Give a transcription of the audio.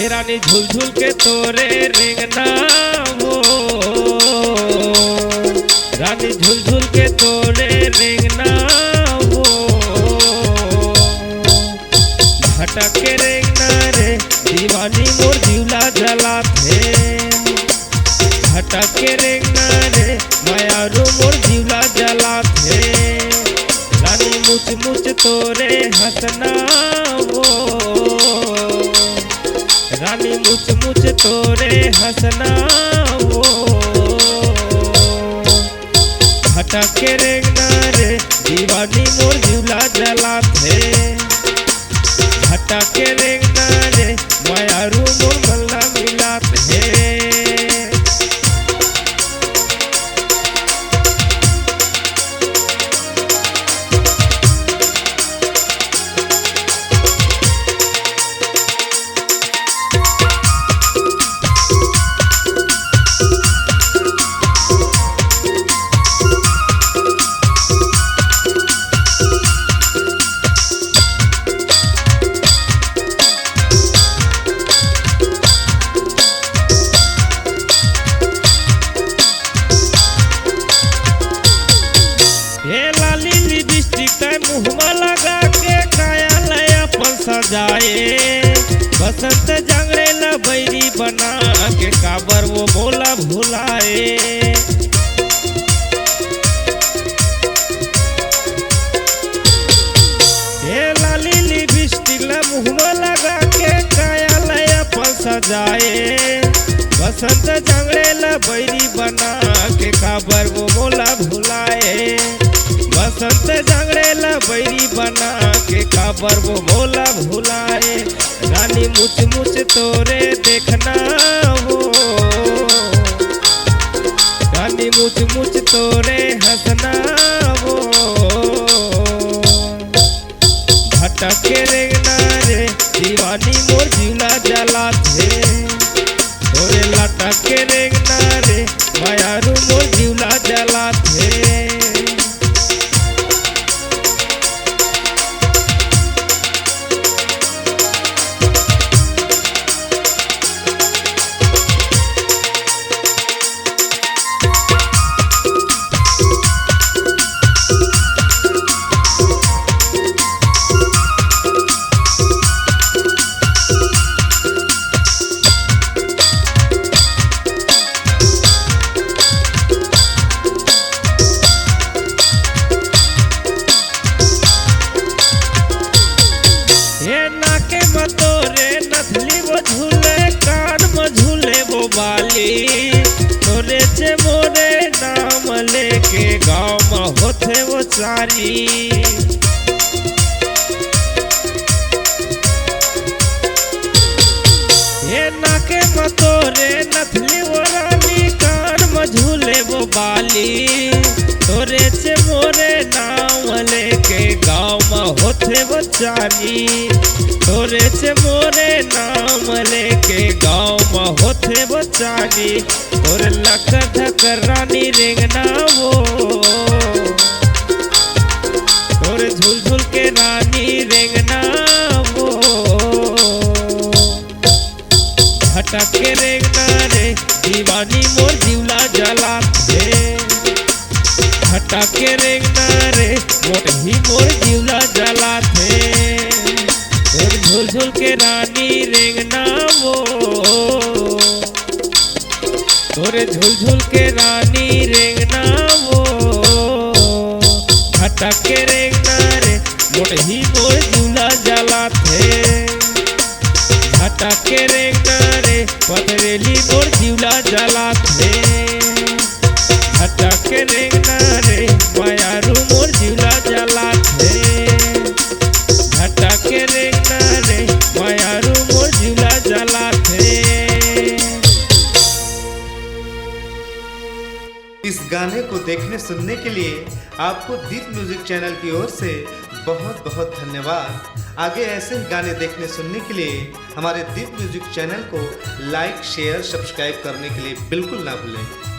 हे रानी झूल झूल के तोरे रेंगना वो, रानी झूल झूल के तोरे रेंगना वो, भटक के रेंगना रे दीवानी मोर जीवला जलाथे, भटक के रेंगना रे मायारू मोर जीवला जलाथे, रानी मुच मुच तोरे हंसना वो, रानी मुच मुच तोरे हंसना वो, भटक के रेंगना रे दीवानी मोर जीवला जलाथे, भटक के रेंगना रे मायारू मोर गल्ला मिलाथे। मुहमा लगा के काया लय अपन सजाए, बसंत जंगले ला बैरी बना के काबर वो मोला भुलाए, हे लाली लिपस्टिक ला मुहमा लगा के काया लय अपन सजाए, बसंत जंगले ला बैरी बना के काबर वो मोला भुलाए, बसंत जंगड़े ला बैरी बना के काबर वो मोला भुलाए, रानी मुच मुच तोरे देखना वो, रानी मुच मुच तोरे हंसना वो, भटक के रेंगना रे दीवानी मोर जीवला जलाथे, तोरे लटक के रेंगना रे मायारू मोर जीवला जलाथे। तोरे चे मोरे नाम लेके गाँव में होते वो सारी, ये नाके में तोरे नथली वो रानी कान में झूले वो बाली, तोरे चे मोरे नाम लेके गाँव में होते वो सारी, तोरे से मोरे नाम लेके गाँव में होते बचानी, और लक धक रानी रेंगना वो, और झूल झूल के रानी रेंगना वो, भटक के रेंगना रे दीवानी मोर जीवला जलाथे, भटक के रेंगना रे मोर ही मोर जीवला जलाथे, और झूल झूल के रानी रेंगना वो, तोरे झूल झूल के रानी रेंगना वो, भटक के रेंगना रे मोट ही मोर झूला जलाथे, भटक के रेंगना रे पथरेली मोर झूला जलाथे, भटक के रेंगना रे मायारू मोर झूला जलाथे, भटक के रेंगना रे मायारू मोर झूला जलाथे। इस गाने को देखने सुनने के लिए आपको दीप म्यूजिक चैनल की ओर से बहुत बहुत धन्यवाद। आगे ऐसे ही गाने देखने सुनने के लिए हमारे दीप म्यूजिक चैनल को लाइक शेयर सब्सक्राइब करने के लिए बिल्कुल ना भूलें।